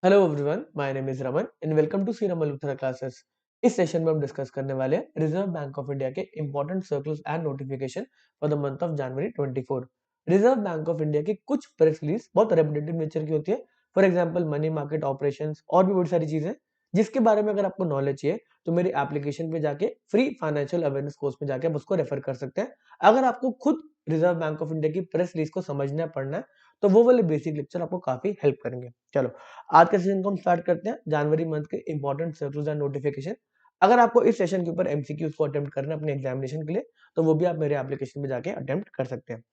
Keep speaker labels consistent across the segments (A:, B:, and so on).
A: Hello everyone, my name is Raman and welcome to C Raman Luthra classes. इस session में हम discuss करने वाले हैं रिजर्व बैंक ऑफ इंडिया के important circulars and notification for the month of January 24। Reserve bank of India की कुछ press release बहुत रेपिटेटिव नेचर की होती है। For example money market operations और भी बहुत सारी चीजें जिसके बारे में अगर आपको नॉलेज चाहिए तो मेरी एप्लीकेशन पे जाके फ्री फाइनेंशियल अवेयरनेस कोर्स में जाके आप उसको रेफर कर सकते हैं। अगर आपको खुद रिजर्व बैंक ऑफ इंडिया की प्रेस रिलीज को समझना पढ़ना है तो वो वाले बेसिक लेक्चर आपको काफी हेल्प करेंगे। चलो आज के सेशन को हम स्टार्ट करते हैं जनवरी मंथ के इंपॉर्टेंट सर्कुलर्स एंड नोटिफिकेशन। अगर आपको इस सेशन के ऊपर एमसीक्यूज को अटेम्प्ट करना है अपने एग्जामिनेशन के लिए तो वो भी आप मेरे एप्लीकेशन में जाके अटेम्प्ट कर सकते हैं।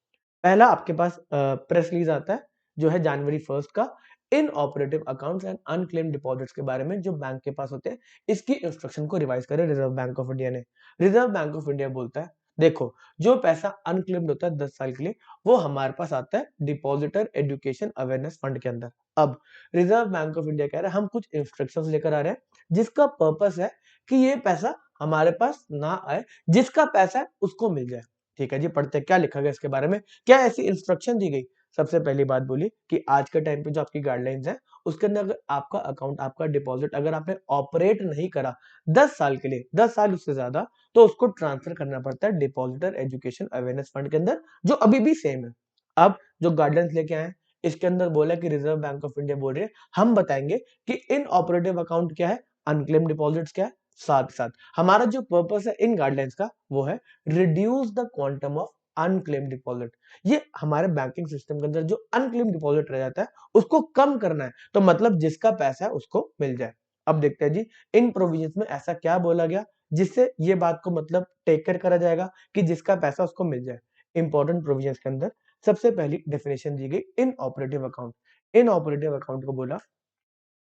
A: पहला आपके पास प्रेस रिलीज आता है जो है जनवरी 1 का inoperative accounts and unclaimed deposits के बारे में जो बैंक के पास होते हैं। इसकी इंस्ट्रक्शन को रिवाइज करे रिजर्व बैंक ऑफ इंडिया ने। रिजर्व बैंक ऑफ इंडिया बोलता है देखो, जो पैसा अनक्लेम्ड होता है 10 साल के लिए वो हमारे पास आता है डिपॉजिटर एजुकेशन अवेयरनेस फंड के अंदर। अब रिजर्व बैंक ऑफ इंडिया कह रहा है हम कुछ इंस्ट्रक्शंस लेकर आ रहे हैं जिसका पर्पस है कि ये पैसा हमारे पास ना आए, जिसका पैसा है उसको मिल जाए। ठीक है जी, पढ़ते हैं क्या लिखा गया इसके बारे में, क्या ऐसी इंस्ट्रक्शन दी गई। सबसे पहली बात बोली कि आज के टाइम पे जो आपकी गाइडलाइंस है उसके अंदर अगर आपका अकाउंट आपका डिपॉजिट अगर आपने ऑपरेट नहीं करा 10 साल के लिए, 10 साल उससे ज्यादा, तो उसको ट्रांसफर करना पड़ता है डिपॉजिटर एजुकेशन अवेयरनेस फंड के अंदर जो अभी भी सेम है। अब जो गाइडलाइंस लेके आए इसके अंदर बोला कि रिजर्व बैंक ऑफ इंडिया बोल रही है हम बताएंगे कि इन ऑपरेटिव अकाउंट क्या है, अनक्लेम डिपॉजिट्स क्या है। साथ साथ हमारा जो पर्पस है इन गाइडलाइंस का वो है reduce the quantum of unclaim deposit. ये हमारे बैंकिंग सिस्टम के अंदर जो अनक्लेम डिपॉजिट रह जाता है उसको कम करना है, तो मतलब जिसका पैसा है उसको मिल जाए। अब देखते हैं जी इन प्रोविजंस में ऐसा क्या बोला गया जिससे ये बात को मतलब टेक केयर करा जाएगा कि जिसका पैसा उसको मिल जाए। इंपॉर्टेंट प्रोविजंस के अंदर सबसे पहली डेफिनेशन दी गई इन ऑपरेटिव अकाउंट। इन ऑपरेटिव अकाउंट को बोला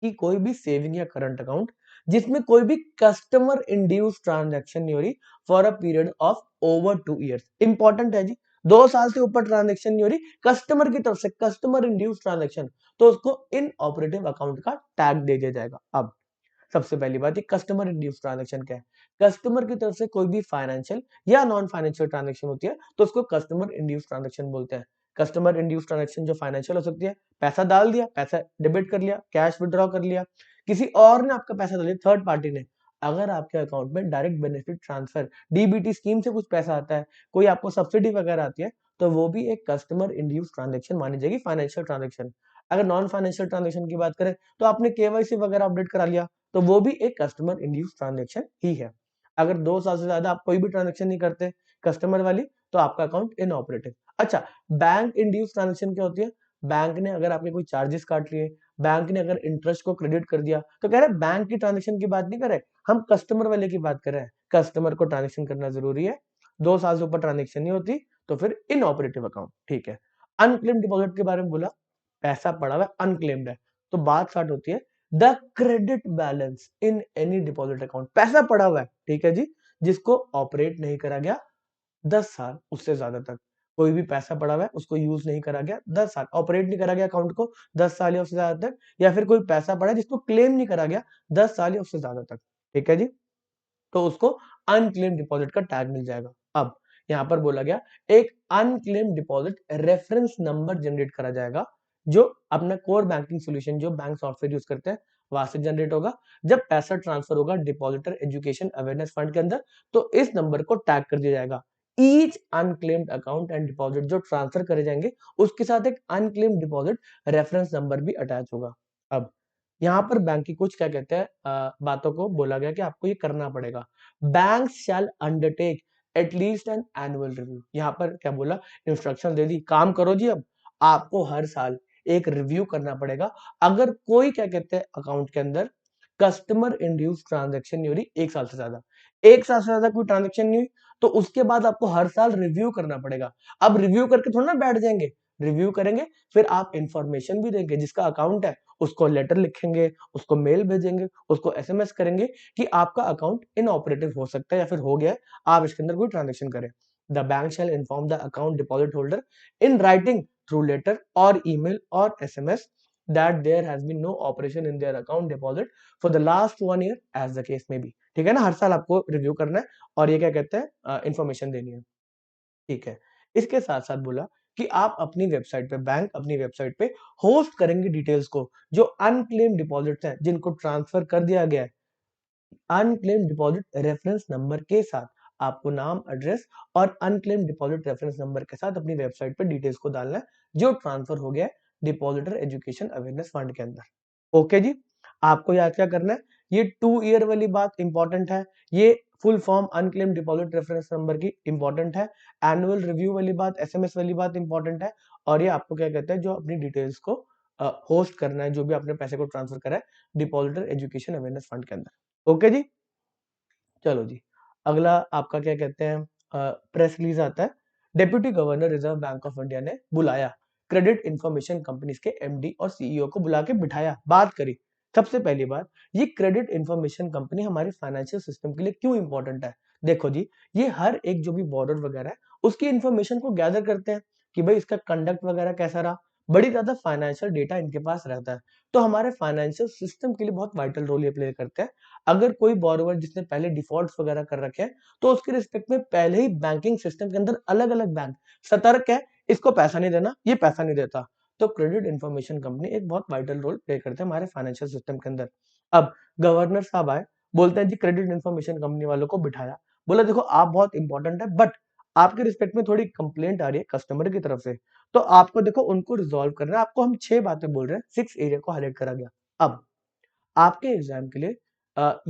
A: कि कोई भी सेविंग या करंट अकाउंट जिसमें कोई भी कस्टमर इंड्यूस ट्रांजैक्शन नहीं हो रही for a period of over 2 years. Important है जी, 2 साल से ऊपर ट्रांजैक्शन नहीं हो रही कस्टमर की तरफ से, कस्टमर इंड्यूस ट्रांजैक्शन, तो उसको इन ऑपरेटिव अकाउंट का टैग दे दिया जाएगा। अब सबसे पहली बात, ये कस्टमर इंड्यूस ट्रांजैक्शन क्या है। कस्टमर की तरफ से कोई भी फाइनेंशियल या नॉन फाइनेंशियल ट्रांजैक्शन होती है तो उसको कस्टमर इंड्यूस ट्रांजैक्शन बोलते हैं। कस्टमर इंड्यूस ट्रांजैक्शन जो फाइनेंशियल हो सकती है, पैसा डाल दिया, पैसा डेबिट कर लिया, कैश विड्रॉ कर लिया, किसी और ने आपका पैसा डाल दिया, थर्ड पार्टी ने। अगर आपके अकाउंट में direct benefit transfer DBT scheme से कुछ पैसा आता है, कोई आपको सब्सिडी वगैरह आती है, तो वो भी एक कस्टमर इंड्यूस ट्रांजैक्शन मानी जाएगी, फाइनेंशियल ट्रांजैक्शन। अगर नॉन फाइनेंशियल ट्रांजैक्शन की बात करें तो आपने केवाईसी वगैरह अपडेट करा लिया तो वो भी एक कस्टमर इंड्यूस ट्रांजैक्शन ही है। अगर 2 साल से ज्यादा आप कोई भी ट्रांजैक्शन नहीं करते कस्टमर वाली तो आपका अकाउंट इनऑपरेटिव। अच्छा, बैंक इंड्यूस ट्रांजैक्शन क्या होती है। बैंक ने अगर आपके कोई चार्जेस काट लिए, बैंक ने अगर इंटरेस्ट को क्रेडिट कर दिया, तो कह रहे हैं बैंक की ट्रांजैक्शन की बात नहीं कर रहे, हम कस्टमर वाले की बात कर रहे हैं। कस्टमर को ट्रांजैक्शन करना जरूरी है, 2 साल से ऊपर ट्रांजैक्शन नहीं होती तो फिर इनऑपरेटिव अकाउंट। ठीक है, अनक्लेम्ड डिपॉजिट के बारे में बोला, पैसा पड़ा हुआ है अनक्लेम्ड है, तो बात स्टार्ट होती है the credit balance in any deposit account. पैसा पड़ा हुआ है, ठीक है जी, जिसको ऑपरेट नहीं करा गया 10 साल उससे ज्यादा तक। कोई भी पैसा पड़ा हुआ है उसको यूज नहीं करा गया 10 साल, ऑपरेट नहीं करा गया अकाउंट को 10 साल या उससे ज्यादा तक, या फिर कोई पैसा पड़ा है जिसको क्लेम नहीं करा गया 10 साल या उससे ज्यादा तक, ठीक है जी, तो उसको अनक्लेम डिपॉजिट का टैग मिल जाएगा। अब यहां पर बोला गया एक unclaim deposit reference number generate करा जाएगा जो अपना कोर बैंकिंग सॉल्यूशन जो बैंक सॉफ्टवेयर यूज करते हैं वहां से जनरेट होगा। जब पैसा ट्रांसफर होगा डिपॉजिटर एजुकेशन अवेयरनेस फंड के अंदर तो इस नंबर को टैग कर दिया जाएगा। Each unclaimed account and deposit जो ट्रांसफर करे जाएंगे उसके साथ एक अनक्लेम्ड डिपॉजिट रेफरेंस नंबर भी अटैच होगा। अब यहाँ पर बैंक की कुछ क्या कहते हैं बातों को बोला गया कि आपको ये करना पड़ेगा। Bank shall undertake at least an annual review. यहाँ पर क्या बोला, इंस्ट्रक्शन दे दी, काम करो जी। अब आपको हर साल एक रिव्यू करना पड़ेगा। अगर कोई क्या कहते हैं अकाउंट के अंदर कस्टमर इंड्यूस ट्रांजैक्शन नहीं हो रही 1 साल से ज्यादा, 1 साल से ज्यादा कोई ट्रांजैक्शन नहीं हुई, तो उसके बाद आपको हर साल रिव्यू करना पड़ेगा। अब रिव्यू करके थोड़ा ना बैठ जाएंगे, रिव्यू करेंगे, फिर आप इंफॉर्मेशन भी देंगे, जिसका अकाउंट है उसको लेटर लिखेंगे, उसको मेल भेजेंगे, उसको एसएमएस करेंगे कि आपका अकाउंट इनऑपरेटिव हो सकता है या फिर हो गया है, आप इसके अंदर कोई ट्रांजैक्शन करें। The bank shall inform the account deposit holder in writing through letter और ईमेल और SMS that there has been no operation in their account deposit for the last 1 year as the case may be। ठीक है ना, हर साल आपको review करना है और ये क्या कहते हैं इंफॉर्मेशन देनी है। ठीक है, इसके साथ साथ बोला कि आप अपनी वेबसाइट पे, बैंक अपनी वेबसाइट पे होस्ट करेंगे डिटेल्स को, जो अनक्लेम डिपॉजिट्स हैं, जिनको ट्रांसफर कर दिया गया है, अनक्लेम डिपॉजिट रेफरेंस नंबर के साथ आपको नाम, एड्रेस और अनक्लेम डिपॉजिट रेफरेंस नंबर के साथ अपनी वेबसाइट पे डिटेल्स को डालना है, जो ट्रांसफर हो गया है डिपॉजिटर एजुकेशन अवेयरनेस फंड के अंदर। ओके जी, आपको याद क्या करना है, ये 2 ईयर वाली बात इंपॉर्टेंट है, ये full form unclaim deposit reference number की इंपॉर्टेंट है, एनुअल रिव्यू वाली बात, एसएमएस वाली बात इंपॉर्टेंट है, और ये आपको क्या कहता है, जो अपनी डिटेल्स को होस्ट करना है, जो भी आपने पैसे को ट्रांसफर करा है डिपॉजिटर एजुकेशन अवेयरनेस फंड के अंदर। ओके जी, चलो जी, अगला आपका क्या कहते हैं, प्रेस रिलीज आता है, deputy governor reserve bank of India ने बुलाया क्रेडिट इंफॉर्मेशन कंपनीज के एमडी और सीईओ को, बुला के बिठाया, बात करी। सबसे पहली बात, ये क्रेडिट इंफॉर्मेशन कंपनी हमारे फाइनेंशियल सिस्टम के लिए क्यों इंपॉर्टेंट है। देखो जी, ये हर एक जो भी बॉर्डर वगैरह है उसकी इंफॉर्मेशन को गैदर करते हैं कि भाई इसका कंडक्ट वगैरह कैसा रहा, बड़ी ज्यादा फाइनेंशियल डेटा इनके पास रहता है, तो हमारे फाइनेंशियल सिस्टम के लिए बहुत वाइटल रोल ये प्ले करते हैं। अगर कोई बोरोवर जिसने पहले डिफॉल्ट्स वगैरह कर रखे हैं, तो उसके रिस्पेक्ट में पहले ही बैंकिंग सिस्टम के अंदर अलग-अलग बैंक सतर्क है, इसको पैसा नहीं देना, ये पैसा नहीं देता। तो क्रेडिट इंफॉर्मेशन कंपनी एक बहुत वाइटल रोल प्ले करते हैं हमारे फाइनेंशियल सिस्टम के अंदर। अब गवर्नर साहब आए, बोलते हैं जी क्रेडिट इंफॉर्मेशन कंपनी वालों को बिठाया, बोला देखो आप बहुत इंपॉर्टेंट है, बट आपके रिस्पेक्ट में थोड़ी कंप्लेंट आ रही है कस्टमर की तरफ से, तो आपको देखो उनको रिजॉल्व करना है, आपको हम 6 बातें बोल रहे हैं, 6 एरिया को हाइलाइट करा गया। अब आपके एग्जाम के लिए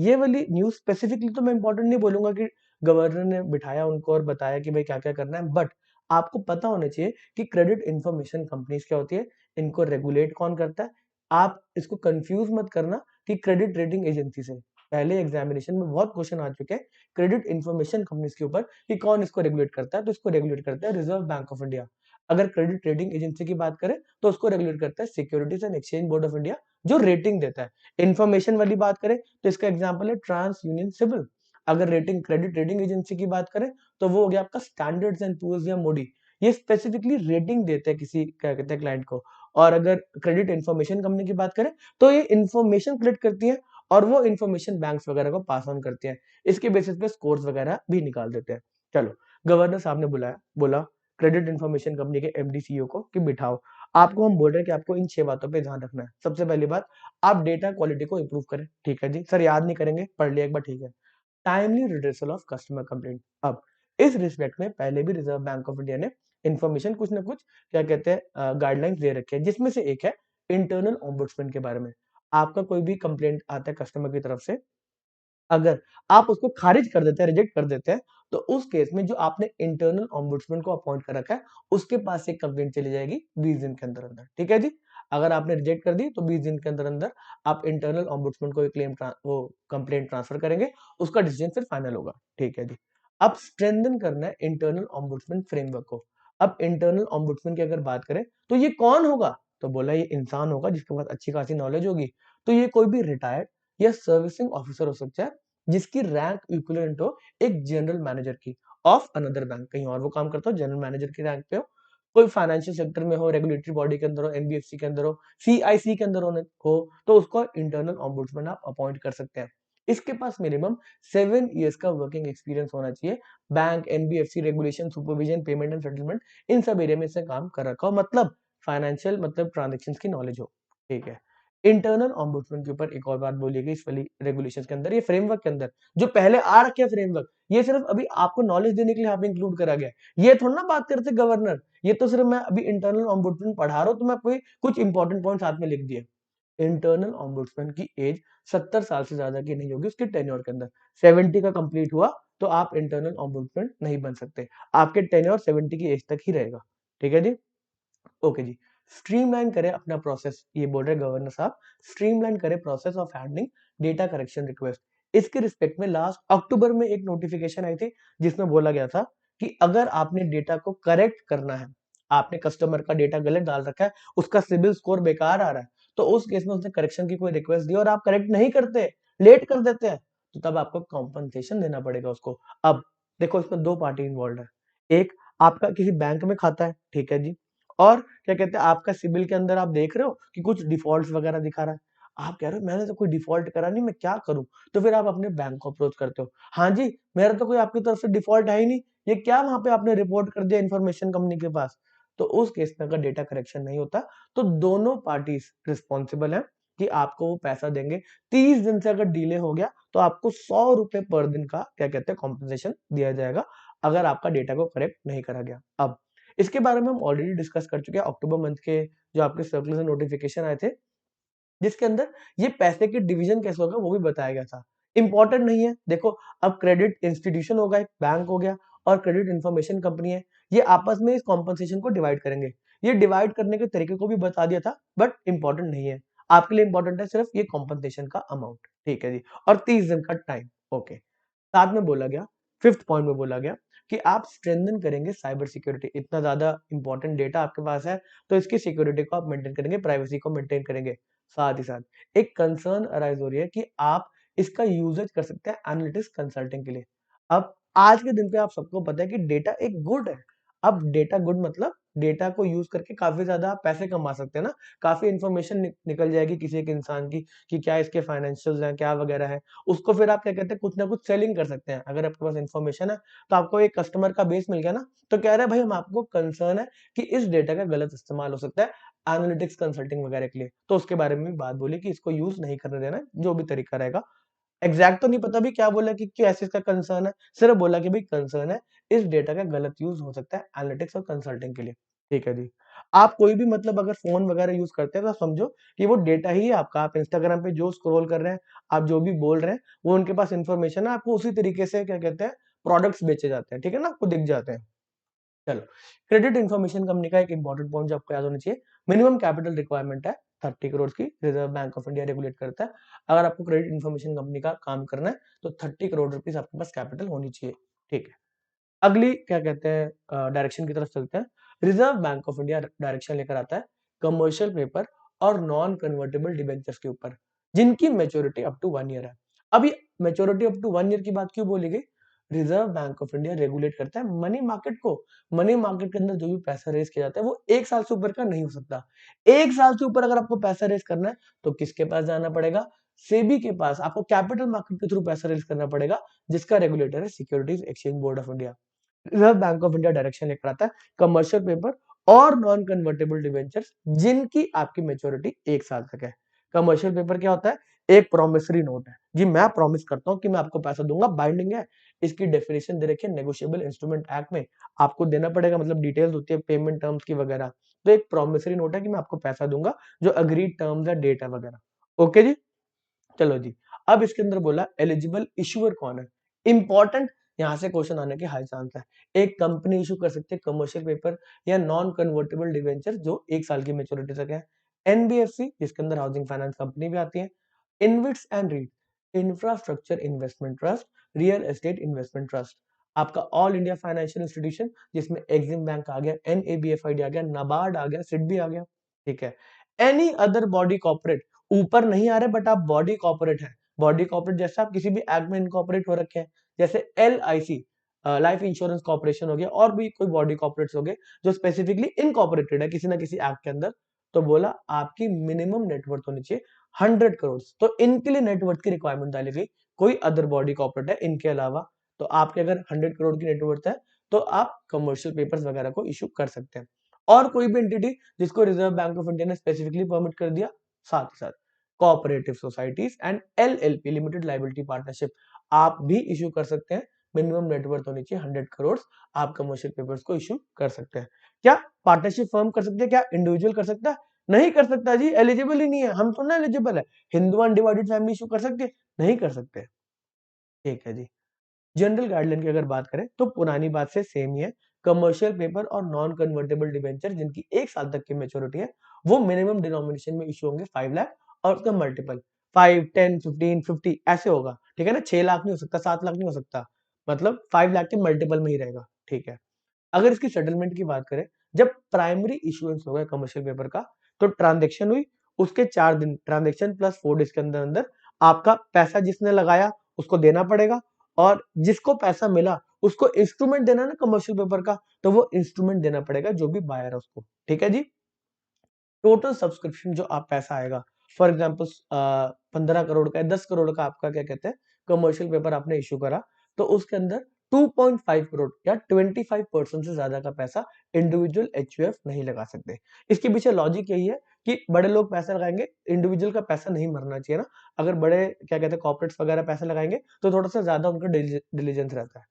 A: ये वाली न्यूज़ स्पेसिफिकली तो मैं इंपॉर्टेंट नहीं बोलूँगा कि गवर्नर ने बिठाया उनको और बताया कि भाई क्या-क्या करना है, बट आपको पता होना चाहिए कि क्रेडिट इंफॉर्मेशन कंपनीज़ क्या होती है, इनको रेगुलेट कौन करता है। आप इसको कन्फ्यूज़ मत करना कि क्रेडिट रेटिंग एजेंसी से। पहले एग्जामिनेशन में बहुत क्वेश्चन आ चुके हैं क्रेडिट इंफॉर्मेशन कंपनीज़ के ऊपर कि कौन इसको रेगुलेट करता है, तो इसको रेगुलेट करता है रिजर्व बैंक ऑफ इंडिया। अगर क्रेडिट रेटिंग एजेंसी की बात करें, तो उसको रेगुलेट करता है securities and exchange board of India, जो रेटिंग देता है। इन्फॉर्मेशन वाली बात करें तो इसका एग्जांपल है ट्रांस यूनियन सिविल। अगर रेटिंग क्रेडिट रेटिंग एजेंसी की बात करें तो वो हो गया आपका स्टैंडर्ड्स एंड पुअर्स या मूडी। ये स्पेसिफिकली रेटिंग देते हैं किसी क्या कहते हैं क्लाइंट को। और अगर क्रेडिट इन्फॉर्मेशन कंपनी की बात करें तो ये इन्फॉर्मेशन कलेक्ट करती है और वो इन्फॉर्मेशन बैंक्स वगैरह को पास ऑन करती है। इसके बेसिस पे स्कोर्स वगैरह भी निकाल देते हैं। चलो, गवर्नर साहब ने बुलाया, बोला क्रेडिट इन्फॉर्मेशन कंपनी के एमडी सीईओ को कि बिठाओ। आपको हम बोल रहे हैं कि आपको इन 6 बातों पे ध्यान रखना है। सबसे पहली बात, आप डेटा क्वालिटी को इंप्रूव करें। ठीक है जी, सर याद नहीं करेंगे, पढ़ लिया एक बार, ठीक है। Timely redressal of customer complaint. अब इस रिस्पेक्ट में पहले भी रिजर्व बैंक ऑफ इंडिया ने इन्फॉर्मेशन कुछ ना कुछ क्या कहते हैं गाइडलाइंस दे रखे हैं, जिसमें से एक है इंटरनल ओम्बुड्समैन के बारे में। आपका कोई भी कंप्लेंट आता है कस्टमर की तरफ से, अगर आप उसको खारिज कर देते हैं, रिजेक्ट कर देते हैं, तो उस केस में जो आपने इंटरनल ओम्बुड्समैन को अपॉइंट कर रखा है, उसके पास एक कंप्लेंट चली जाएगी 20 दिन के अंदर-अंदर। ठीक है जी? अगर आपने रिजेक्ट कर दी, तो 20 दिन के अंदर-अंदर आप इंटरनल ओम्बुड्समैन को एक वो कंप्लेंट ट्रांसफर करेंगे, उसका डिसीजन फिर फाइनल होगा। ठीक है जी। अब स्ट्रेंथन करना है इंटरनल ओम्बुड्समैन फ्रेमवर्क को। अब इंटरनल ओम्बुड्समैन की अगर बात करें, तो ये कौन होगा? तो बोला ये इंसान होगा जिसके पास अच्छी खासी नॉलेज होगी। तो ये कोई भी रिटायर्ड या सर्विसिंग ऑफिसर हो सकता है, जिसकी रैंक इक्विवेलेंट हो एक जनरल मैनेजर की ऑफ अनदर बैंक, कहीं और वो काम करता हो, जनरल मैनेजर की रैंक पे हो, कोई फाइनेंशियल सेक्टर में हो, रेगुलेटरी बॉडी के अंदर हो, एनबीएफसी के अंदर हो, सीआईसी के अंदर हो, तो उसको इंटरनल ओम्बुड्समैन आप अपॉइंट कर सकते हैं। इसके पास मिनिमम 7 इयर्स का वर्किंग एक्सपीरियंस होना चाहिए। Bank, NBFC, regulation, supervision, payment and settlement, इन सब एरिया में इसने काम कर रखा हो, मतलब फाइनेंशियल मतलब ट्रांजैक्शंस की नॉलेज हो। ठीक है। इंटरनल ओम्बुड्समैन के ऊपर एक और बात बोली गई इस वाली रेगुलेशंस के अंदर, ये फ्रेमवर्क के अंदर, जो पहले आ रखे हैं फ्रेमवर्क, ये सिर्फ अभी आपको नॉलेज देने के लिए यहाँ पे इंक्लूड करा गया है। ये थोड़ा ना बात करते गवर्नर, ये तो सिर्फ मैं अभी इंटरनल ओम्बुड्समैन पढ़ा रहा हूँ, तो मैं आपको कुछ इंपॉर्टेंट पॉइंट साथ में लिख दिए। इंटरनल ओम्बुड्समैन की एज 70 साल से ज्यादा की नहीं होगी उसके टेन्योर के अंदर। 70 का कंप्लीट हुआ तो आप इंटरनल ओम्बुड्समैन नहीं बन सकते, आपके टेन्योर 70 की एज तक ही रहेगा। ठीक है जी? ओके जी। स्ट्रीमलाइन करें अपना प्रोसेस, ये बोल रहे गवर्नर साहब, स्ट्रीमलाइन करें process of handling data correction request. इसके रिस्पेक्ट में लास्ट अक्टूबर में एक नोटिफिकेशन आई थी, जिसमें बोला गया था कि अगर आपने डेटा को करेक्ट करना है, आपने कस्टमर का डेटा गलत डाल रखा है, उसका सिबिल स्कोर बेकार आ रहा है, तो उस केस में उसने करेक्शन की कोई रिक्वेस्ट दी और आप करेक्ट नहीं करते, लेट कर देते हैं, तो तब आपको कॉम्पनसेशन देना पड़ेगा उसको। अब देखो, इसमें 2 पार्टी इन्वॉल्व है। एक, आपका किसी बैंक में खाता है, ठीक है जी, और क्या कहते हैं आपका सिबिल के अंदर आप देख रहे हो कि कुछ डिफॉल्ट्स वगैरह दिखा रहा है। आप कह रहे हो मैंने तो कोई डिफॉल्ट करा नहीं, मैं क्या करूँ? तो फिर आप अपने बैंक को अप्रोच करते हो। हाँ जी, मेरा तो कोई आपकी तरफ से डिफॉल्ट है ही नहीं। ये क्या वहाँ पे आपने रिपोर्ट कर दिया इन्फॉर्मेशन कंपनी के पास? तो उस केस में अगर डेटा करेक्शन नहीं होता तो दोनों पार्टीज रिस्पॉन्सिबल है कि आपको वो पैसा देंगे। 30 दिन से अगर डिले हो गया तो आपको 100 रुपए पर दिन का क्या कहते हैं कॉम्पनसेशन दिया जाएगा अगर आपका डेटा को करेक्ट नहीं करा गया। अब इसके बारे में हम ऑलरेडी डिस्कस कर चुके हैं अक्टूबर मंथ के जो आपके सर्कुलर नोटिफिकेशन आए थे, जिसके अंदर ये पैसे की डिवीजन कैसे होगा वो भी बताया गया था। इंपॉर्टेंट नहीं है, देखो अब क्रेडिट इंस्टीट्यूशन होगा, एक बैंक हो गया और क्रेडिट इंफॉर्मेशन कंपनी है, ये आपस में इस कॉम्पनसेशन को डिवाइड करेंगे। ये डिवाइड करने के तरीके को भी बता दिया था बट इंपॉर्टेंट नहीं है, आपके लिए इंपॉर्टेंट है सिर्फ ये कॉम्पनसेशन का अमाउंट, ठीक है जी। और 30 दिन का टाइम, ओके। साथ में बोला गया, फिफ्थ पॉइंट में बोला गया कि आप स्ट्रेंथन करेंगे साइबर सिक्योरिटी। इतना ज्यादा इंपॉर्टेंट डेटा आपके पास है तो इसकी सिक्योरिटी को आप मेंटेन करेंगे, प्राइवेसी को मेंटेन करेंगे। साथ ही साथ एक कंसर्न अराइज हो रही है कि आप इसका यूजेज कर सकते हैं एनालिटिक्स कंसल्टिंग के लिए। अब आज के दिन पे आप सबको पता है कि डेटा एक गुड है। अब डेटा गुड मतलब डेटा को यूज करके काफी ज्यादा आप पैसे कमा सकते हैं ना, काफी इंफॉर्मेशन निकल जाएगी किसी एक इंसान की कि क्या इसके फाइनेंशियल्स हैं, क्या वगैरह है। उसको फिर आप क्या कहते हैं कुछ ना कुछ सेलिंग कर सकते हैं। अगर आपके पास इन्फॉर्मेशन है तो आपको एक कस्टमर का बेस मिल गया ना, तो कह रहे हैं भाई हम आपको कंसर्न है कि इस डेटा का गलत इस्तेमाल हो सकता है एनालिटिक्स कंसल्टिंग वगैरह के लिए, तो उसके बारे में भी बात बोली कि इसको यूज नहीं करने देना, जो भी तरीका रहेगा। एग्जैक्ट तो नहीं पता भी क्या बोला कि कैसे इसका कंसर्न है, सिर्फ बोला कि भाई कंसर्न है इस डेटा का गलत यूज हो सकता है एनालिटिक्स और कंसल्टिंग के लिए, ठीक है जी। आप कोई भी मतलब अगर फोन वगैरह यूज करते हैं तो समझो कि वो डेटा ही है आपका। आप इंस्टाग्राम पे जो स्क्रॉल कर रहे हैं, आप जो भी बोल रहे हैं, वो उनके पास इंफॉर्मेशन है, आपको उसी तरीके से क्या कहते हैं प्रोडक्ट्स बेचे जाते हैं, ठीक है ना, आपको दिख जाते हैं। चलो, क्रेडिट इन्फॉर्मेशन कंपनी का एक इंपॉर्टेंट पॉइंट जो आपको याद होना चाहिए, मिनिमम कैपिटल रिक्वायरमेंट है 30 करोड़ की, reserve bank of India regulate करता है। अगर आपको क्रेडिट इन्फॉर्मेशन कंपनी का काम करना है तो 30 करोड़ रुपीस आपके पास कैपिटल होनी चाहिए, ठीक है। अगली क्या कहते हैं डायरेक्शन की तरफ चलते हैं। Reserve bank of India direction लेकर आता है कमर्शियल पेपर और नॉन कन्वर्टेबल डिबेंचर्स के ऊपर, जिनकी मेच्योरिटी अप टू 1 ईयर है। अभी मेच्योरिटी अप टू 1 ईयर की बात क्यों बोली गई? Reserve bank of India regulate करता है मनी मार्केट को। मनी मार्केट के अंदर जो भी पैसा रेज किया जाता है वो 1 साल से ऊपर का नहीं हो सकता। 1 साल से ऊपर अगर आपको पैसा रेज करना है तो किसके पास जाना पड़ेगा? सेबी के पास। आपको कैपिटल मार्केट के थ्रू पैसा रेज करना पड़ेगा, जिसका रेगुलेटर है securities exchange board of India. Reserve bank of India direction लेकर आता है कमर्शियल पेपर और नॉन कन्वर्टेबल डिबेंचर्स जिनकी आपकी मेच्योरिटी 1 साल तक है। कमर्शियल पेपर क्या होता है? एक प्रोमिसरी नोट है जी, मैं प्रॉमिस करता हूं कि मैं आपको पैसा दूंगा, बाइंडिंग है। इसकी डेफिनेशन दे रखी है नेगोशिएबल इंस्ट्रूमेंट एक्ट में, आपको देना पड़ेगा, मतलब डिटेल्स होती है पेमेंट टर्म्स की वगैरह। तो एक प्रोमिसरी नोट है कि मैं आपको पैसा दूंगा, जो अग्रीड टर्म्स है, डेट है वगैरह, ओके जी। चलो जी, अब इसके अंदर बोला एलिजिबल इशूअर कौन है। इंपॉर्टेंट, यहां से क्वेश्चन आने के हाई चांस है। एक कंपनी इशू कर सकती है कमर्शियल पेपर या नॉन कन्वर्टेबल डिवेंचर जो 1 साल की मेच्योरिटी तक है। एनबीएफसी, जिसके अंदर हाउसिंग फाइनेंस कंपनी भी आती है। InvITs and REIT, infrastructure investment trust, real estate investment trust. आपका ऑल इंडिया फाइनेंशियल इंस्टीट्यूशन, जिसमें एग्जिम बैंक आ गया, एनएबीएफआईडी आ गया, नाबार्ड आ गया, सिडबी आ गया, ठीक है। एनी अदर बॉडी कॉर्पोरेट, ऊपर नहीं आ रहे बट आप बॉडी कॉर्पोरेट है। बॉडी कॉर्पोरेट जैसे आप किसी भी एक्ट में इनकॉर्पोरेट हो रखे हैं, जैसे एलआईसी, लाइफ इंश्योरेंस कॉर्पोरेशन हो गया, और भी कोई बॉडी कॉर्पोरेट्स हो गए जो स्पेसिफिकली इनकॉर्पोरेटेड है किसी ना किसी एक्ट के अंदर। तो बोला आपकी मिनिमम नेटवर्थ होनी चाहिए 100 करोड़। तो इनके लिए नेटवर्थ की रिक्वायरमेंट डाली गई, कोई अदर बॉडी कॉर्पोरेट है इनके अलावा। तो आपके अगर 100 करोड़ की नेटवर्थ है तो आप कमर्शियल पेपर्स वगैरह को इशू कर सकते हैं। और कोई भी एंटिटी जिसको रिजर्व बैंक ऑफ इंडिया ने स्पेसिफिकली परमिट कर दिया। साथ ही साथ cooperative societies and LLP, limited liability partnership, आप भी इशू कर सकते हैं। मिनिमम नेटवर्थ होनी चाहिए 100 करोड़, आप कमर्शियल पेपर्स को इशू कर सकते हैं। क्या पार्टनरशिप फर्म कर सकते हैं? क्या इंडिविजुअल कर सकता है? नहीं कर सकता जी, एलिजिबल ही नहीं है, हम तो ना एलिजिबल है। हिंदू अनडिवाइडेड फैमिली इशू कर सकते हैं? नहीं कर सकते, ठीक है जी। जनरल गाइडलाइन की अगर बात करें तो पुरानी बात से सेम ही है। कमर्शियल पेपर और नॉन कन्वर्टेबल डिबेंचर जिनकी 1 साल तक की मेच्योरिटी है, वो मिनिमम डिनोमिनेशन में इशू होंगे 5 लाख, और उसका मल्टीपल 5, 10, 15, 50 ऐसे होगा, ठीक है ना। 6 लाख नहीं हो सकता, 7 लाख नहीं हो सकता, मतलब 5 लाख के मल्टीपल में ही रहेगा, ठीक है। अगर इसकी सेटलमेंट की बात करें, जब प्राइमरी इशुएंस हो गया कमर्शियल पेपर का, तो ट्रांजेक्शन हुई, उसके 4 दिन ट्रांजेक्शन प्लस 4 डेज के अंदर अंदर आपका पैसा जिसने लगाया उसको देना पड़ेगा, और जिसको पैसा मिला उसको इंस्ट्रूमेंट देना ना कमर्शियल पेपर का, तो वो इंस्ट्रूमेंट देना पड़ेगा जो भी बायर है उसको, ठीक है जी। टोटल सब्सक्रिप्शन जो आप पैसा आएगा, फॉर एग्जाम्पल 15 करोड़ का, 10 करोड़ का आपका क्या कहते हैं कमर्शियल पेपर आपने इशू करा, तो उसके अंदर 2.5 करोड़ या 25% से ज्यादा का पैसा इंडिविजुअल एचयूएफ नहीं लगा सकते। इसके पीछे लॉजिक यही है कि बड़े लोग पैसा लगाएंगे, इंडिविजुअल का पैसा नहीं मरना चाहिए ना। अगर बड़े क्या कहते हैं कॉर्पोरेट्स वगैरह पैसा लगाएंगे तो थोड़ा सा ज्यादा उनका डिलीजेंस रहता है।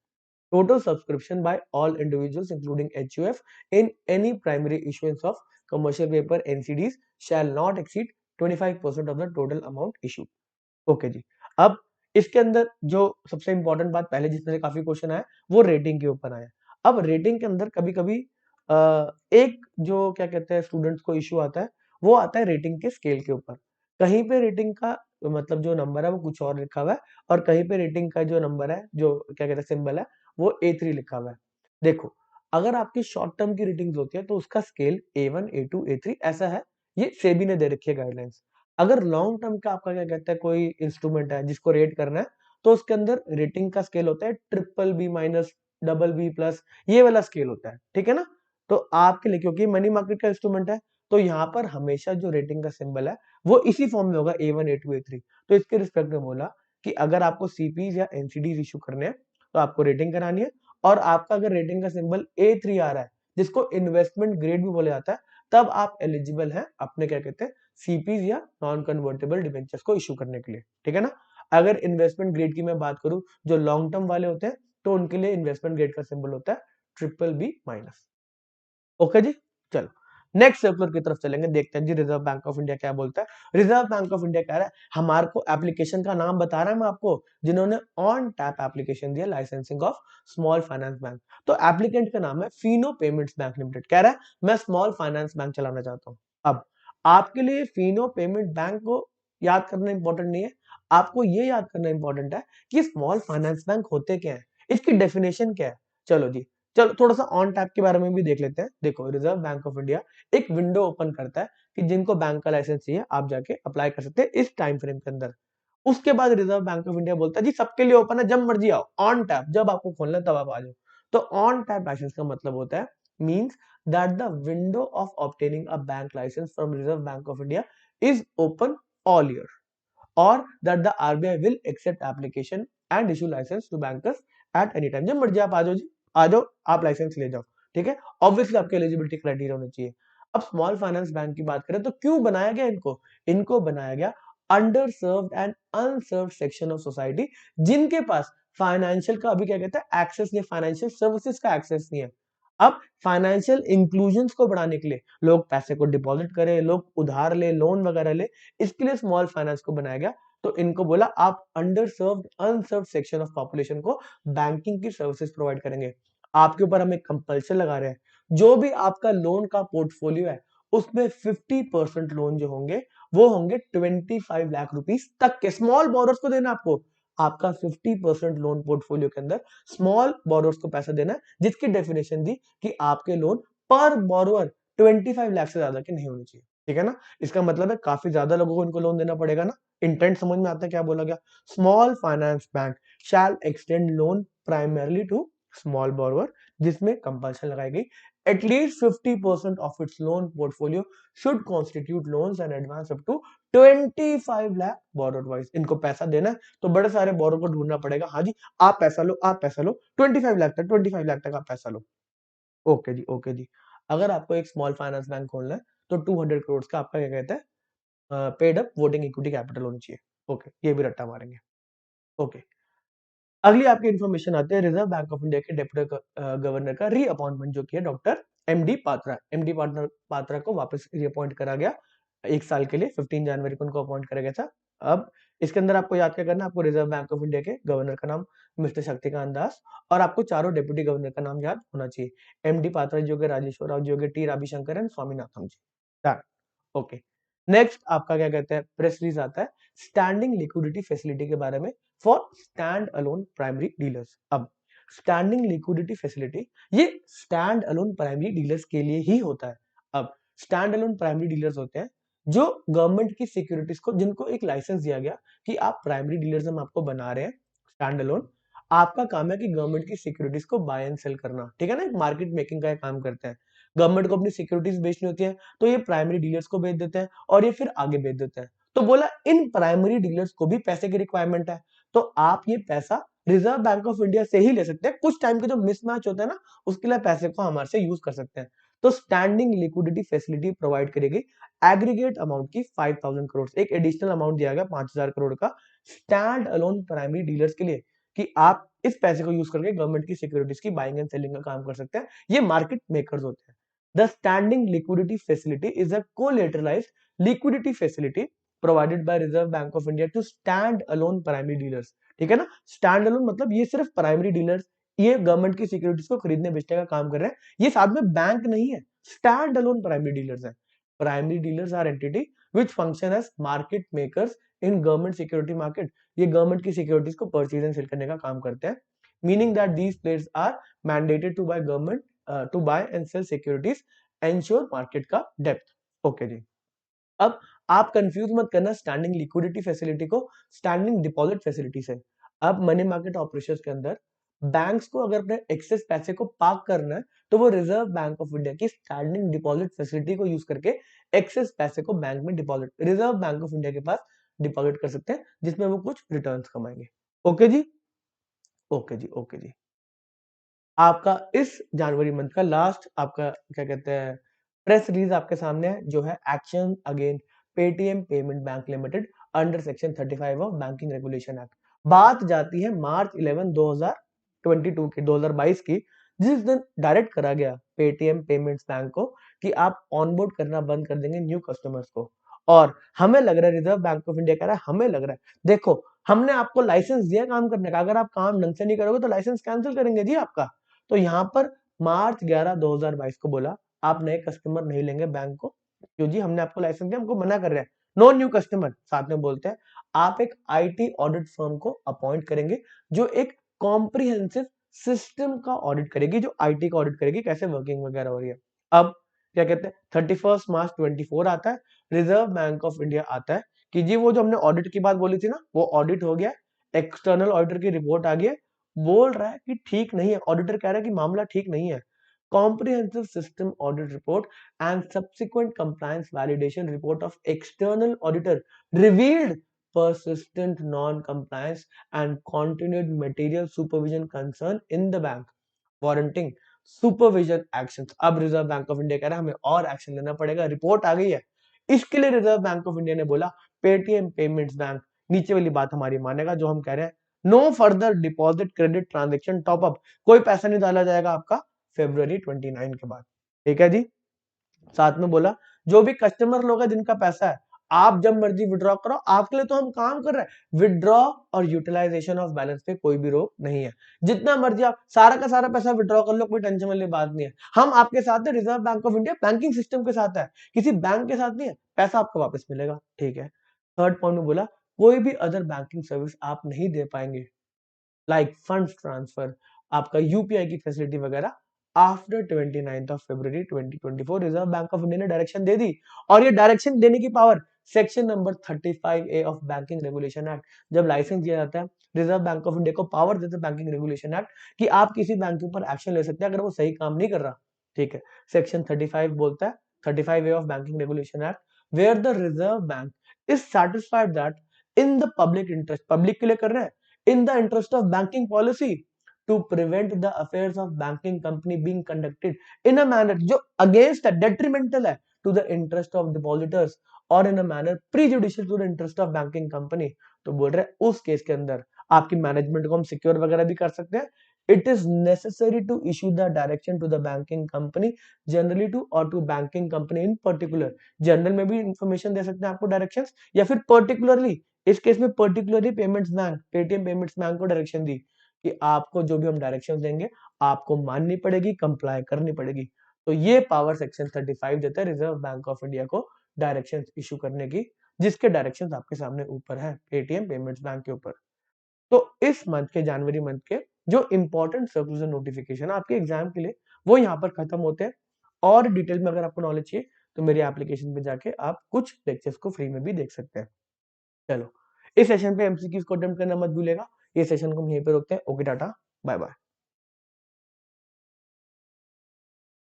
A: Total subscription by all individuals, including HUF, in any primary issuance of commercial paper NCDs shall not exceed 25% of the total amount issued. Okay जी। अब इसके अंदर जो सबसे इंपॉर्टेंट बात पहले जिसमें से काफी क्वेश्चन आया वो रेटिंग के ऊपर आया। अब रेटिंग के अंदर कभी कभी एक जो क्या कहते हैं स्टूडेंट्स को इश्यू आता है वो आता है रेटिंग के स्केल के ऊपर। कहीं पे रेटिंग का मतलब जो नंबर है वो कुछ और लिखा हुआ है और कहीं पे रेटिंग का जो नंबर है जो क्या कहते हैं सिंबल है वो A3 लिखा हुआ है। देखो, अगर आपकी शॉर्ट टर्म की रेटिंग्स होती है तो उसका स्केल A1 A2 A3 ऐसा है, ये सेबी ने दे रखी है गाइडलाइंस। अगर लॉन्ग टर्म का आपका क्या कहता है कोई इंस्ट्रूमेंट है जिसको रेट करना है तो उसके अंदर रेटिंग का स्केल होता है triple B minus, double B plus, ये वाला स्केल होता है, ठीक है ना। तो आपके लिए क्योंकि मनी मार्केट का इंस्ट्रूमेंट है तो यहाँ पर हमेशा जो रेटिंग का सिंबल है वो इसी फॉर्म में होगा A1 A2 A3। तो इसके रिस्पेक्ट में बोला कि अगर आपको सीपीज या एनसीडीज इशू करने हैं तो आपको रेटिंग करानी है और आपका अगर रेटिंग का सिंबल A3 आ रहा है जिसको इन्वेस्टमेंट ग्रेड भी बोला जाता है तब आप एलिजिबल हैं अपने क्या कहते हैं सीपीज या नॉन कन्वर्टेबल डिबेंचर्स को इशू करने के लिए, ठीक है ना। अगर इन्वेस्टमेंट ग्रेड की मैं बात करूं जो लॉन्ग टर्म वाले होते हैं तो उनके लिए इन्वेस्टमेंट ग्रेड का सिंबल होता है ट्रिपल बी माइनस। ओके जी, चलो नेक्स्ट सर्कुलर की तरफ चलेंगे, देखते हैं जी रिजर्व बैंक ऑफ इंडिया क्या बोलता है। रिजर्व बैंक ऑफ इंडिया कह रहा है हमारे को एप्लीकेशन का नाम बता रहा है मैं आपको जिन्होंने ऑन टैप एप्लीकेशन दिया licensing of small finance bank. तो एप्लीकेंट का नाम है फिनो पेमेंट्स बैंक लिमिटेड, कह रहा है मैं स्मॉल फाइनेंस बैंक चलाना चाहता हूँ। अब आपके लिए फिनो पेमेंट बैंक को याद करना इंपॉर्टेंट नहीं है, आपको ये याद करना इंपॉर्टेंट है कि स्मॉल फाइनेंस बैंक होते क्या है, इसकी डेफिनेशन क्या है। चलो जी, चलो थोड़ा सा ऑन टैप के बारे में भी देख लेते हैं। देखो, रिजर्व बैंक ऑफ इंडिया एक विंडो ओपन करता है कि जिनको बैंक का लाइसेंस चाहिए आप जाके अप्लाई कर सकते हैं इस टाइम फ्रेम के अंदर। उसके बाद रिजर्व बैंक ऑफ इंडिया बोलता है जी सबके लिए ओपन है, जब मर्जी आओ, ऑन टैप, जब आपको खोलना है तब आप आ जाओ। तो ऑन टैप लाइसेंस का मतलब होता है means that the window of obtaining a bank licence from reserve bank of India is open all year और that the RBI will accept application and issue license to bankers at any time। जब मर्जी आप आ जाओ जी, आ जाओ, आप licence ले जाओ, ठीक है। ऑब्वियसली आपके एलिजिबिलिटी क्राइटेरिया होने चाहिए। अब स्मॉल फाइनेंस बैंक की बात करें तो क्यों बनाया गया इनको, इनको बनाया गया under served and unserved section of society जिनके पास फाइनेंशियल का अभी क्या कहते हैं एक्सेस नहीं, फाइनेंशियल सर्विसेज का एक्सेस नहीं है। अब फाइनेंशियल इंक्लूजन को बढ़ाने के लिए लोग पैसे को डिपॉजिट करें, लोग उधार ले, लोन वगैरह ले, इसके लिए स्मॉल फाइनेंस को बनाया गया। तो इनको बोला आप under served unserved section of population को बैंकिंग की सर्विसेज प्रोवाइड करेंगे। आपके ऊपर हम एक कंपल्शन लगा रहे हैं जो भी आपका लोन का पोर्टफोलियो है उसमें 50% लोन जो होंगे वो होंगे 25 लाख रुपीस तक के स्मॉल बोरोर्स को देना। आपको आपका 50% लोन पोर्टफोलियो के अंदर स्मॉल बोरोर्स को पैसा देना है जिसकी डेफिनेशन दी कि आपके लोन पर बोरोअर 25 लाख से ज्यादा के नहीं होने चाहिए, ठीक है ना। इसका मतलब है काफी ज्यादा लोगों को इनको लोन देना पड़ेगा ना। इंटेंट समझ में आता है क्या बोला गया। Small finance bank shall extend loan primarily to small borrower जिसमें कंपल्शन लगाई गई at least 50% of its loan portfolio should constitute loans and advance up to 25 lakh borrower wise. इनको पैसा देना है तो बड़े सारे बोरोअर को ढूंढना पड़ेगा, हाँ जी आप पैसा लो, आप पैसा लो, 25 लाख तक, 25 लाख तक आप पैसा लो। ओके जी, ओके जी। अगर आपको एक स्मॉल फाइनेंस बैंक खोलना है तो 200 करोड़ का आपका क्या कहते हैं paid up voting equity capital होनी चाहिए। ओके, ये भी रट्टा मारेंगे। ओके, अगली आपकी इन्फॉर्मेशन आती है रिजर्व बैंक ऑफ इंडिया के डेप्यूटी गवर्नर का रीअपॉइंटमेंट जो किया doctor MD Patra. MD Patra को वापस रीअपॉइंट करा गया 1 साल के लिए, 15 जनवरी को उनको अपॉइंट करा गया था। अब इसके अंदर आपको याद क्या करना है, आपको रिजर्व बैंक ऑफ इंडिया के गवर्नर का नाम मिस्टर शक्तिकांत दास और आपको चारों डेप्यूटी गवर्नर का नाम याद होना चाहिए। एमडी पात्रा जी हो गए, राजेश्वर राव जी हो गए, T Ravishankar and Swaminathan ji. Done. Okay, next आपका क्या कहते हैं प्रेस रिलीज आता है स्टैंडिंग लिक्विडिटी फैसिलिटी के बारे में for stand alone primary dealers. अब स्टैंडिंग लिक्विडिटी फैसिलिटी ये स्टैंड अलोन प्राइमरी डीलर्स के लिए ही होता है। अब स्टैंड अलोन प्राइमरी डीलर्स होते हैं जो गवर्नमेंट की सिक्योरिटीज को, जिनको एक लाइसेंस दिया गया कि आप प्राइमरी डीलर्स हम आपको बना रहे हैं स्टैंड अलोन, आपका काम है कि गवर्नमेंट की सिक्योरिटीज को बाय एंड सेल करना, ठीक है ना, एक मार्केट मेकिंग का काम करते हैं। गवर्नमेंट को अपनी सिक्योरिटीज बेचनी होती है तो ये प्राइमरी डीलर्स को बेच देते हैं और ये फिर आगे बेच देते हैं। तो बोला इन प्राइमरी डीलर्स को भी पैसे की रिक्वायरमेंट है तो आप ये पैसा रिजर्व बैंक ऑफ इंडिया से ही ले सकते हैं। कुछ टाइम के जो मिसमैच होता है ना, उसके लिए पैसे को हमारे से यूज कर सकते हैं। तो स्टैंडिंग लिक्विडिटी फैसिलिटी प्रोवाइड करेगी एग्रीगेट अमाउंट की 5000 करोड़, एक एडिशनल अमाउंट दिया गया 5000 करोड़ का स्टैंड अलोन प्राइमरी डीलर्स के लिए, कि आप इस पैसे को यूज करके गवर्नमेंट की सिक्योरिटीज की बाइंग एंड सेलिंग का काम कर सकते हैं। ये मार्केट मेकर्स होते हैं। The standing liquidity facility is a collateralized liquidity facility provided by Reserve bank of India to stand alone primary dealers. ठीक है ना, स्टैंड अलोन मतलब ये सिर्फ प्राइमरी डीलर्स, ये गवर्नमेंट की सिक्योरिटीज को खरीदने बेचने का काम कर रहे हैं, ये साथ में बैंक नहीं है, स्टैंड अलोन प्राइमरी डीलर्स है। Primary dealers are entity which function as market makers in government security market. ये गवर्नमेंट की सिक्योरिटीज को परचेज एंड सेल करने का काम करते हैं। Meaning that these players are mandated to buy government to buy and sell securities, ensure market का डेप्थ। ओके जी। अब आप कंफ्यूज मत करना स्टैंडिंग लिक्विडिटी फैसिलिटी को स्टैंडिंग डिपॉजिट फैसिलिटी से। अब मनी मार्केट ऑपरेशंस के अंदर बैंक्स को अगर अपने एक्सेस पैसे को पार्क करना है, तो वो रिजर्व बैंक ऑफ इंडिया की स्टैंडिंग डिपॉजिट फैसिलिटी को यूज करके एक्सेस पैसे को बैंक में deposit, reserve bank of India के पास डिपॉजिट कर सकते हैं, जिसमें वो कुछ रिटर्न्स कमाएंगे। ओके जी, ओके जी, ओके जी। आपका इस जनवरी मंथ का लास्ट आपका क्या कहते हैं प्रेस रिलीज आपके सामने है, जो है action against Paytm payment bank limited under section 35 of banking regulation act. बात जाती है मार्च 11 2022 की, 2022 की, जिस दिन डायरेक्ट करा गया पेटीएम पेमेंट्स बैंक को कि आप ऑनबोर्ड करना बंद कर देंगे न्यू कस्टमर्स को। और हमें लग रहा है, रिजर्व बैंक ऑफ इंडिया कह रहा है, हमें लग रहा है, देखो हमने आपको लाइसेंस दिया काम करने का, अगर आप काम ढंग से नहीं करोगे तो लाइसेंस कैंसिल करेंगे जी आपका। तो यहाँ पर मार्च 11 2022 को बोला आप नए कस्टमर नहीं लेंगे बैंक को, क्यों जी, हमने आपको लाइसेंस दिया, हमको मना कर रहे हैं, नो न्यू कस्टमर। साथ में बोलते हैं आप एक आईटी ऑडिट फर्म को अपॉइंट करेंगे, जो एक कॉम्प्रिहेंसिव सिस्टम का ऑडिट करेगी, जो आईटी का ऑडिट करेगी, कैसे वर्किंग वगैरह हो रही है। अब क्या कहते हैं 31 मार्च 24 आता है, रिजर्व बैंक ऑफ इंडिया आता है कि जी वो जो हमने ऑडिट की बात बोली थी ना, वो ऑडिट हो गया, एक्सटर्नल ऑडिटर की रिपोर्ट आ गई है, बोल रहा है कि ठीक नहीं है, ऑडिटर कह रहा है कि मामला ठीक नहीं है। Comprehensive system audit report and subsequent compliance validation report of external auditor revealed persistent non-compliance and continued material supervision concern in the bank, warranting supervision actions. अब रिजर्व बैंक ऑफ इंडिया कह रहा है हमें और एक्शन लेना पड़ेगा, report आ गई है। इसके लिए रिजर्व बैंक ऑफ इंडिया ने बोला पेटीएम पेमेंट्स बैंक नीचे वाली बात हमारी मानेगा, जो हम कह रहे हैं no further deposit credit transaction top up, कोई पैसा नहीं डाला जाएगा आपका February 29 के बाद। ठीक है जी। साथ में बोला जो भी कस्टमर लोग हैं जिनका पैसा है, आप जब मर्जी विड्रॉ करो, आपके लिए तो हम काम कर रहे हैं। विड्रॉ और यूटिलाइजेशन ऑफ बैलेंस पे कोई भी रोक नहीं है, जितना मर्जी आप सारा का सारा पैसा विड्रॉ कर लो, कोई टेंशन वाली बात नहीं है। हम आपके साथ है, reserve bank of India banking system के साथ है, किसी बैंक के साथ नहीं है, पैसा आपको वापस मिलेगा। ठीक है। थर्ड पॉइंट में बोला कोई भी अदर बैंकिंग सर्विस आप नहीं दे पाएंगे, लाइक फंड्स ट्रांसफर, आपका यूपीआई की फैसिलिटी वगैरह, after 29 of February 2024 reserve bank of India ने डायरेक्शन दे दी। और ये डायरेक्शन देने की power section number 35A of banking regulation act, जब लाइसेंस दिया जाता है, रिजर्व बैंक ऑफ इंडिया को पावर देता है बैंकिंग रेगुलेशन एक्ट कि आप किसी बैंक के ऊपर एक्शन ले सकते हैं अगर वो सही काम नहीं कर रहा। ठीक है। सेक्शन 35 बोलता है, 35A of banking regulation act, where the reserve bank is satisfied that in the public interest, public के लिए कर रहे हैं, in the interest of banking policy to prevent the affairs of banking company being conducted in a manner जो against है, detrimental है to the interest of depositors और in a manner prejudicial to the interest of banking company। तो बोल रहे हैं उस case के अंदर आपकी मैनेजमेंट को हम सिक्योर वगैरह भी कर सकते हैं। It is necessary to issue the direction to the banking company generally to or to banking company in particular। General में भी इंफॉर्मेशन दे सकते हैं आपको डायरेक्शंस, या फिर पर्टिकुलरली, इस केस में particularly payments bank, Paytm payments bank को डायरेक्शन दी कि आपको जो भी हम डायरेक्शन देंगे आपको माननी पड़ेगी, कंप्लाई करनी पड़ेगी। तो ये पावर सेक्शन 35 देता है रिजर्व बैंक ऑफ इंडिया को डायरेक्शन इशू करने की, जिसके डायरेक्शंस आपके सामने ऊपर है पेटीएम पेमेंट्स बैंक के ऊपर। तो इस मंथ के, जनवरी मंथ के जो इंपॉर्टेंट सर्कुलर्स एंड नोटिफिकेशन आपके एग्जाम के लिए, वो यहाँ पर खत्म होते हैं। और डिटेल में अगर आपको नॉलेज चाहिए तो मेरी एप्लीकेशन पे जाके आप कुछ लेक्चर्स को फ्री में भी देख सकते हैं। चलो, इस सेशन पे एमसीक्यूज को अटेम्प्ट करना मत भूलेगा। ये सेशन को हम यहीं पे रोकते हैं। Okay tata, bye bye.